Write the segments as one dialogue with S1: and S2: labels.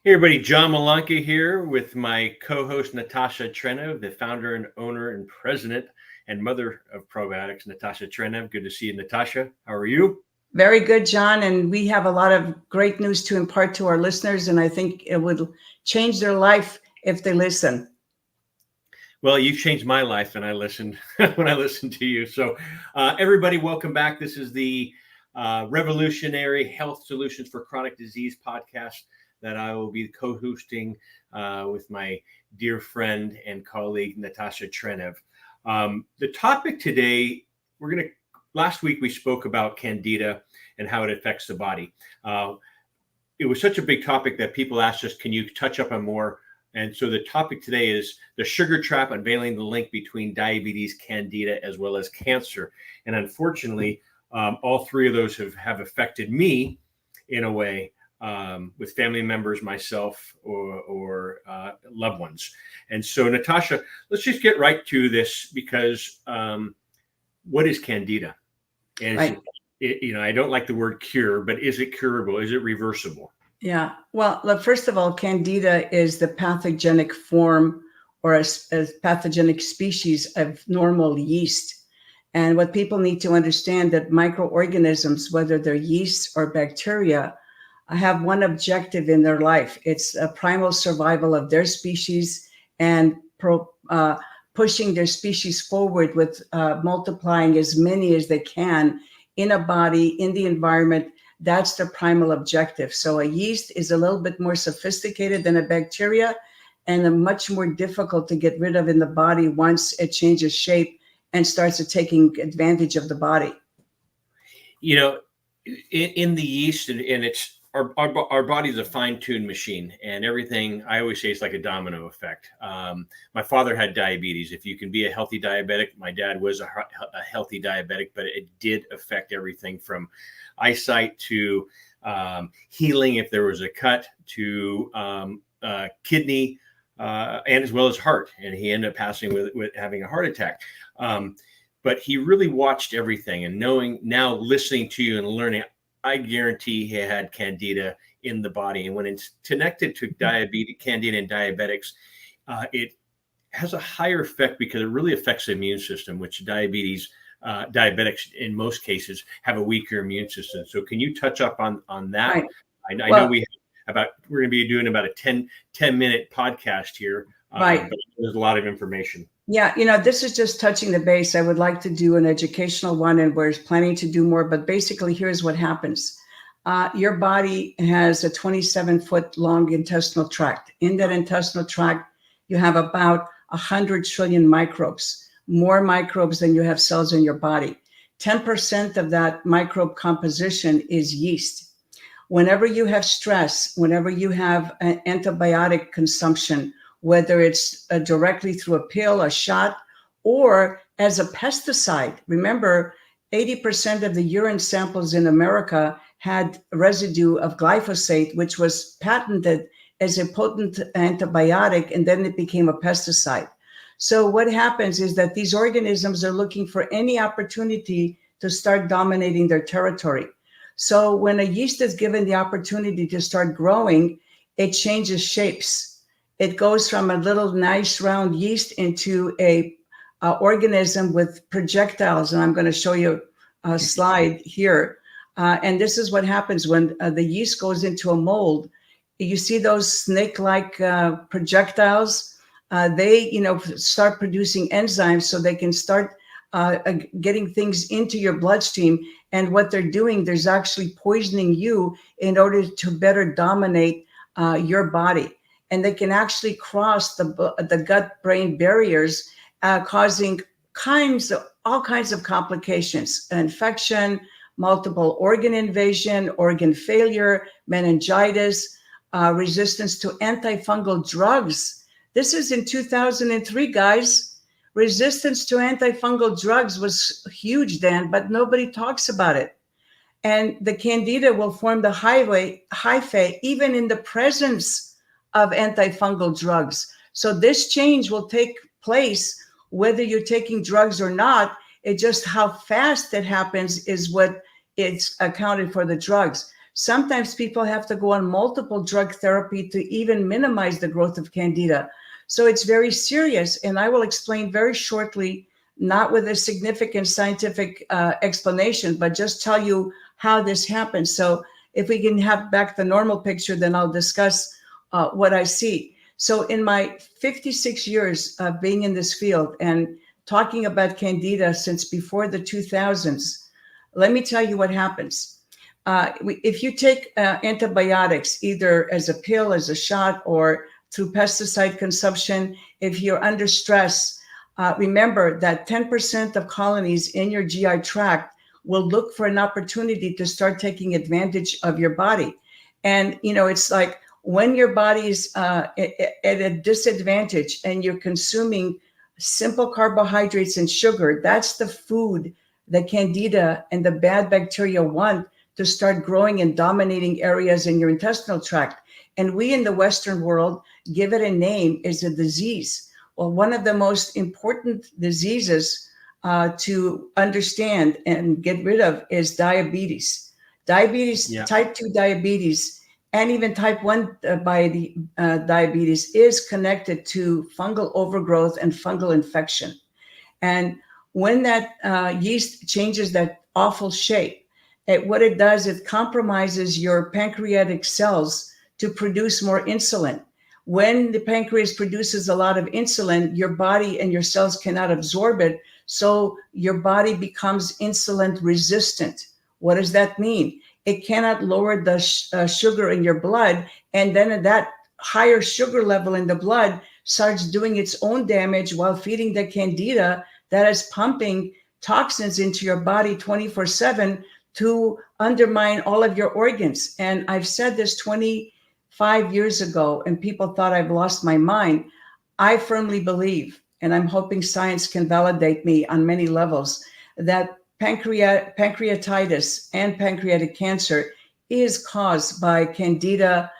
S1: Hey everybody, John Malanca here with my co-host Natasha Trenev, the founder and owner and president and mother of Probiotics, Natasha Trenev. Good to see you, Natasha. How are you?
S2: Very good, John. And we have a lot of great news to impart to our listeners, and I think it would change their life if they listen.
S1: Well, you've changed my life, and I listened when I listened to you. So, everybody, welcome back. This is the Revolutionary Health Solutions for Chronic Disease podcast that I will be co-hosting with my dear friend and colleague, Natasha Trenev. The topic today, last week we spoke about Candida and how it affects the body. It was such a big topic that people asked us, can you touch up on more? And so the topic today is the sugar trap, unveiling the link between diabetes, Candida, as well as cancer. And unfortunately, all three of those have affected me in a way, with family members, myself, or loved ones. And so, Natasha, let's just get right to this because what is Candida? And
S2: Right.
S1: I don't like the word cure, but is it curable? Is it reversible?
S2: Yeah. Well, look, first of all, Candida is the pathogenic form or a pathogenic species of normal yeast. And what people need to understand that microorganisms, whether they're yeast or bacteria, have one objective in their life. It's a primal survival of their species and pushing their species forward with multiplying as many as they can in a body, in the environment. That's their primal objective. So a yeast is a little bit more sophisticated than a bacteria and much more difficult to get rid of in the body once it changes shape and starts taking advantage of the body.
S1: You know, in the yeast, and it's our body's a fine-tuned machine, and everything, I always say, it's like a domino effect. My father had diabetes. If you can be a healthy diabetic, my dad was a healthy diabetic, but it did affect everything from eyesight to healing if there was a cut, to kidney, and as well as heart. And he ended up passing with having a heart attack. But he really watched everything, and now listening to you and learning, I guarantee he had Candida in the body. And when it's connected to diabetes, Candida and diabetics, it has a higher effect because it really affects the immune system, which diabetics in most cases have a weaker immune system. So can you touch up on that?
S2: Right.
S1: I know we're going to be doing about a 10-minute podcast here.
S2: Right.
S1: But there's a lot of information.
S2: Yeah, this is just touching the base. I would like to do an educational one, and we're planning to do more. But basically, here's what happens. Your body has a 27-foot long intestinal tract. In that intestinal tract, you have about 100 trillion microbes, more microbes than you have cells in your body. 10% of that microbe composition is yeast. Whenever you have stress, whenever you have an antibiotic consumption, whether it's directly through a pill, a shot, or as a pesticide. Remember, 80% of the urine samples in America had residue of glyphosate, which was patented as a potent antibiotic, and then it became a pesticide. So what happens is that these organisms are looking for any opportunity to start dominating their territory. So when a yeast is given the opportunity to start growing, it changes shapes. It goes from a little nice round yeast into a organism with projectiles. And I'm going to show you a slide here. And this is what happens when the yeast goes into a mold. You see those snake-like projectiles? They, start producing enzymes so they can start getting things into your bloodstream. And what they're doing, there's actually poisoning you in order to better dominate your body. And they can actually cross the gut-brain barriers, causing all kinds of complications: infection, multiple organ invasion, organ failure, meningitis, resistance to antifungal drugs. This is in 2003, guys. Resistance to antifungal drugs was huge then, but nobody talks about it. And the Candida will form the hyphae even in the presence of antifungal drugs. So this change will take place whether you're taking drugs or not. It just how fast it happens is what it's accounted for the drugs. Sometimes people have to go on multiple drug therapy to even minimize the growth of Candida. So it's very serious. And I will explain very shortly, not with a significant scientific explanation, but just tell you how this happens. So if we can have back the normal picture, then I'll discuss what I see. So in my 56 years of being in this field and talking about Candida since before the 2000s, let me tell you what happens. If you take antibiotics, either as a pill, as a shot, or through pesticide consumption, if you're under stress, remember that 10% of colonies in your GI tract will look for an opportunity to start taking advantage of your body. And, it's like when your body's at a disadvantage and you're consuming simple carbohydrates and sugar, that's the food that Candida and the bad bacteria want to start growing and dominating areas in your intestinal tract. And we in the Western world give it a name, is a disease. Well, one of the most important diseases to understand and get rid of is diabetes. Type 2 diabetes, and even type 1 diabetes is connected to fungal overgrowth and fungal infection. And when that yeast changes that awful shape, what it does, it compromises your pancreatic cells to produce more insulin. When the pancreas produces a lot of insulin, your body and your cells cannot absorb it, so your body becomes insulin resistant. What does that mean? It cannot lower the sugar in your blood, and then that higher sugar level in the blood starts doing its own damage while feeding the Candida that is pumping toxins into your body 24/7 to undermine all of your organs. And I've said this 25 years ago, and people thought I've lost my mind. I firmly believe, and I'm hoping science can validate me on many levels, that pancreatitis and pancreatic cancer is caused by Candida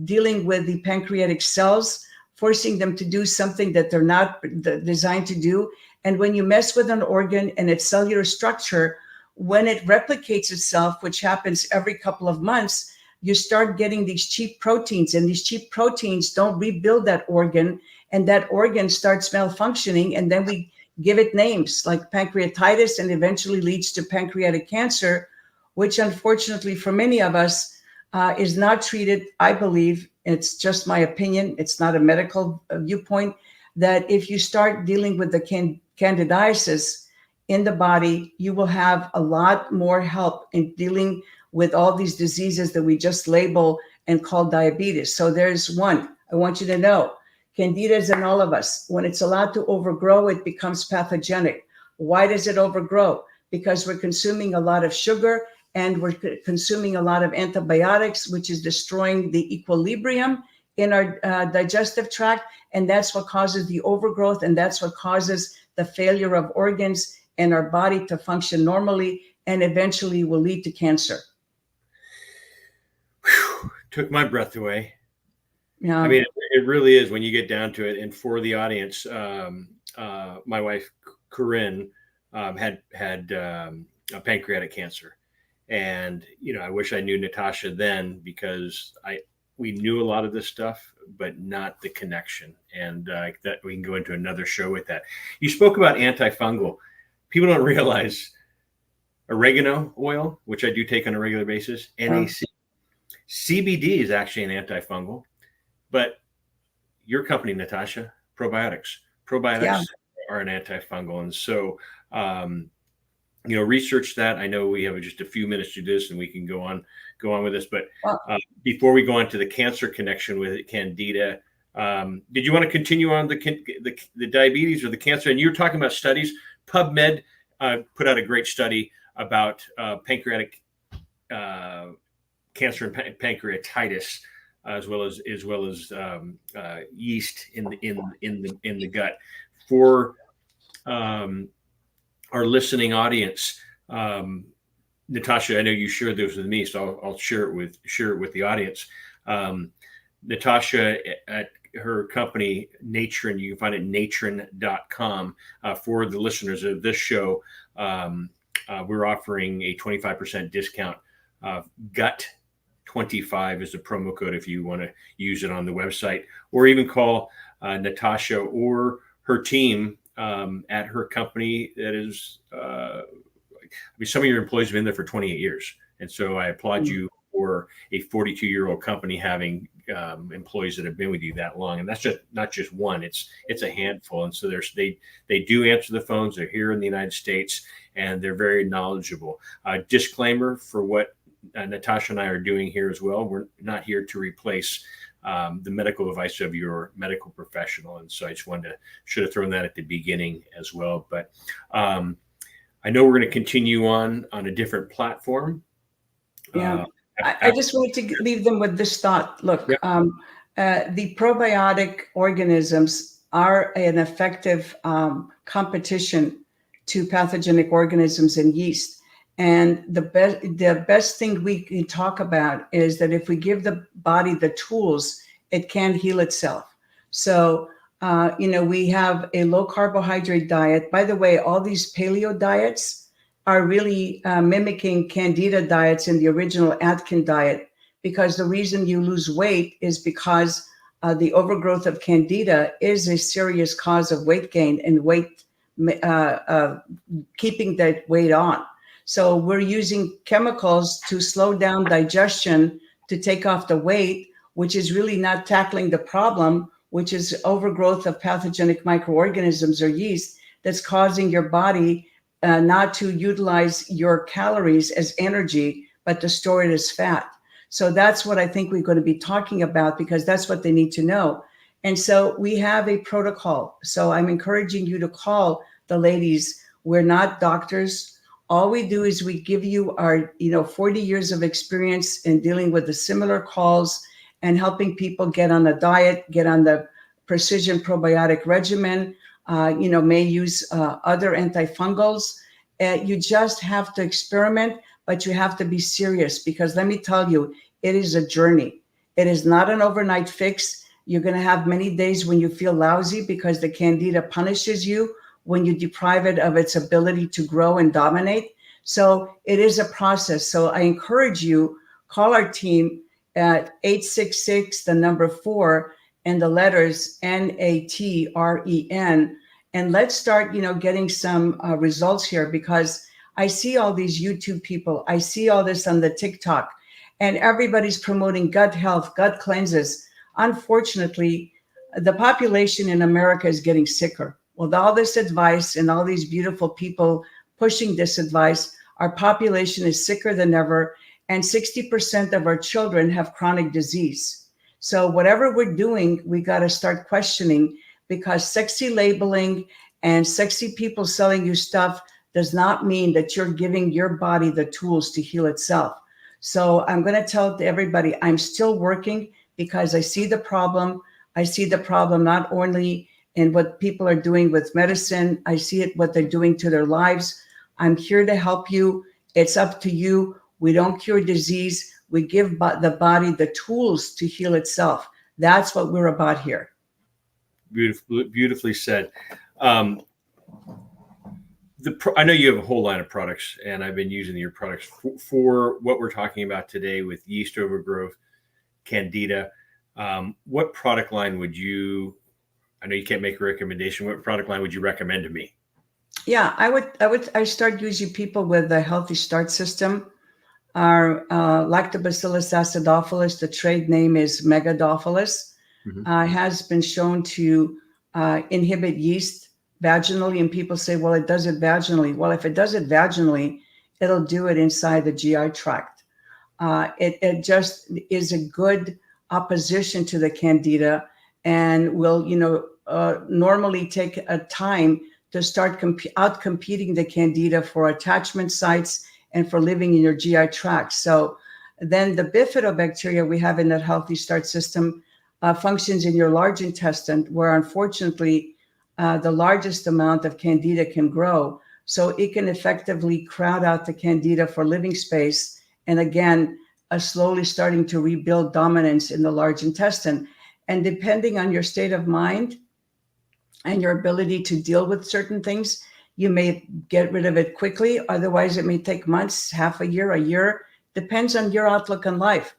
S2: dealing with the pancreatic cells, forcing them to do something that they're not designed to do. And when you mess with an organ and its cellular structure, when it replicates itself, which happens every couple of months, you start getting these cheap proteins, and these cheap proteins don't rebuild that organ, and that organ starts malfunctioning, and then we give it names like pancreatitis, and eventually leads to pancreatic cancer, which unfortunately for many of us is not treated. I believe, it's just my opinion, it's not a medical viewpoint, that if you start dealing with the candidiasis in the body, you will have a lot more help in dealing with all these diseases that we just label and call diabetes. So there's one. I want you to know, Candida is in all of us. When it's allowed to overgrow, it becomes pathogenic. Why does it overgrow? Because we're consuming a lot of sugar and we're consuming a lot of antibiotics, which is destroying the equilibrium in our digestive tract. And that's what causes the overgrowth. And that's what causes the failure of organs and our body to function normally, and eventually will lead to cancer.
S1: Whew, took my breath away.
S2: Yeah.
S1: I mean, it really is when you get down to it. And for the audience, my wife, Corinne, had pancreatic cancer. And, I wish I knew Natasha then, because we knew a lot of this stuff, but not the connection. And that we can go into another show with that. You spoke about antifungal. People don't realize oregano oil, which I do take on a regular basis, NAC. CBD is actually an antifungal, but your company, Natasha, probiotics are an antifungal. And so, research that. I know we have just a few minutes to do this and we can go on with this, but before we go on to the cancer connection with Candida, did you want to continue on the diabetes or the cancer? And you're talking about studies. PubMed put out a great study about pancreatic cancer and pancreatitis, as well as yeast in the gut. For our listening audience, Natasha, I know you shared this with me, so I'll share it with the audience. Natasha at her company, Natren, you can find it natren.com. For the listeners of this show, we're offering a 25% discount gut 25 is the promo code if you want to use it on the website, or even call Natasha or her team at her company that is, some of your employees have been there for 28 years. And so I applaud you for a 42-year-old company having employees that have been with you that long. And that's just not just one, it's a handful. And so they do answer the phones. They're here in the United States and they're very knowledgeable. Disclaimer for what Natasha and I are doing here as well. We're not here to replace the medical advice of your medical professional. And so I just should have thrown that at the beginning as well. But I know we're going to continue on a different platform.
S2: Yeah. I just wanted to leave them with this thought. Look, the probiotic organisms are an effective competition to pathogenic organisms and yeast. And the best thing we can talk about is that if we give the body the tools, it can heal itself. So, we have a low carbohydrate diet. By the way, all these paleo diets are really mimicking Candida diets in the original Atkins diet, because the reason you lose weight is because the overgrowth of Candida is a serious cause of weight gain and keeping that weight on. So we're using chemicals to slow down digestion to take off the weight, which is really not tackling the problem, which is overgrowth of pathogenic microorganisms or yeast that's causing your body not to utilize your calories as energy, but to store it as fat. So that's what I think we're going to be talking about, because that's what they need to know. And so we have a protocol. So I'm encouraging you to call the ladies. We're not doctors. All we do is we give you our 40 years of experience in dealing with the similar calls and helping people get on a diet, get on the precision probiotic regimen, may use other antifungals. You just have to experiment, but you have to be serious, because let me tell you, it is a journey. It is not an overnight fix. You're going to have many days when you feel lousy because the Candida punishes you when you deprive it of its ability to grow and dominate. So it is a process. So I encourage you, call our team at 866, the number 4, and the letters NATREN. And let's start, getting some results here, because I see all these YouTube people. I see all this on the TikTok, and everybody's promoting gut health, gut cleanses. Unfortunately, the population in America is getting sicker. With all this advice and all these beautiful people pushing this advice, our population is sicker than ever, and 60% of our children have chronic disease. So whatever we're doing, we got to start questioning, because sexy labeling and sexy people selling you stuff does not mean that you're giving your body the tools to heal itself. So I'm going to tell everybody, I'm still working, because I see the problem. I see the problem not only in what people are doing with medicine, I see it what they're doing to their lives. I'm here to help you. It's up to you. We don't cure disease. We give the body the tools to heal itself. That's what we're about here.
S1: Beautifully said. I know you have a whole line of products, and I've been using your products for what we're talking about today with yeast overgrowth, Candida. What product line would you? I know you can't make a recommendation. What product line would you recommend to me?
S2: Yeah, I start using people with a Healthy Start system. Our Lactobacillus acidophilus, the trade name is Megadophilus, has been shown to inhibit yeast vaginally. And people say, well, it does it vaginally. Well, if it does it vaginally, it'll do it inside the GI tract. It just is a good opposition to the Candida, and will, normally take a time to start out-competing the Candida for attachment sites and for living in your GI tract. So then the bifidobacteria we have in that Healthy Start system functions in your large intestine, where unfortunately the largest amount of Candida can grow. So it can effectively crowd out the Candida for living space. And again, slowly starting to rebuild dominance in the large intestine. And depending on your state of mind and your ability to deal with certain things, you may get rid of it quickly. Otherwise, it may take months, half a year, Depends on your outlook on life.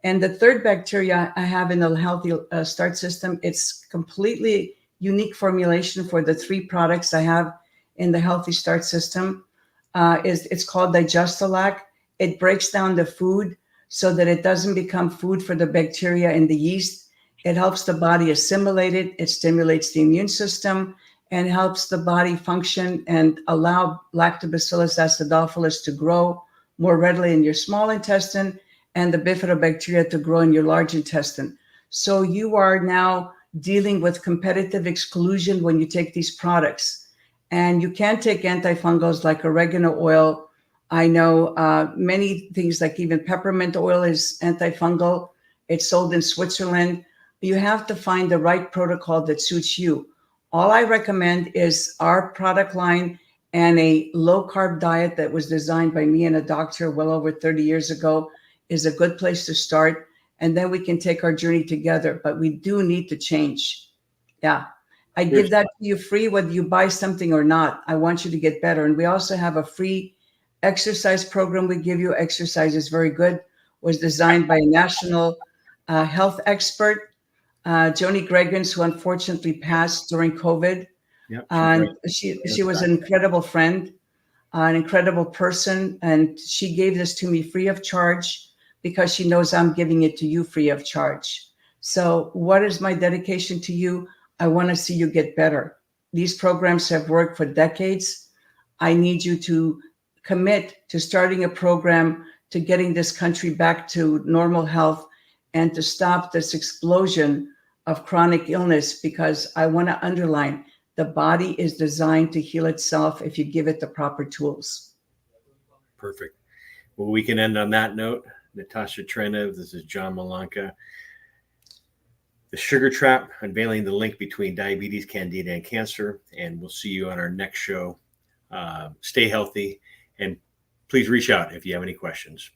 S2: And the third bacteria I have in the Healthy Start system, it's completely unique formulation for the 3 products I have in the Healthy Start system. It's called Digestalac. It breaks down the food so that it doesn't become food for the bacteria and the yeast. It helps the body assimilate it. It stimulates the immune system and helps the body function and allow Lactobacillus acidophilus to grow more readily in your small intestine and the bifidobacteria to grow in your large intestine. So you are now dealing with competitive exclusion when you take these products. And you can take antifungals like oregano oil. I know many things like even peppermint oil is antifungal. It's sold in Switzerland. You have to find the right protocol that suits you. All I recommend is our product line and a low-carb diet that was designed by me and a doctor well over 30 years ago is a good place to start. And then we can take our journey together. But we do need to change. Yeah. I give that to you free, whether you buy something or not. I want you to get better. And we also have a free exercise program we give you. Exercise is very good. Was designed by a national health expert, Joni Gregans, who unfortunately passed during COVID.
S1: Yep,
S2: And she was an incredible friend, an incredible person. And she gave this to me free of charge because she knows I'm giving it to you free of charge. So what is my dedication to you? I want to see you get better. These programs have worked for decades. I need you to commit to starting a program to getting this country back to normal health and to stop this explosion of chronic illness, because I want to underline the body is designed to heal itself if you give it the proper tools.
S1: Perfect. Well, we can end on that note. Natasha Trenev, this is John Malanca. The Sugar Trap, unveiling the link between diabetes, Candida, and cancer. And we'll see you on our next show. Stay healthy, and please reach out if you have any questions.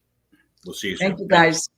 S1: We'll see you soon.
S2: Thank you, guys.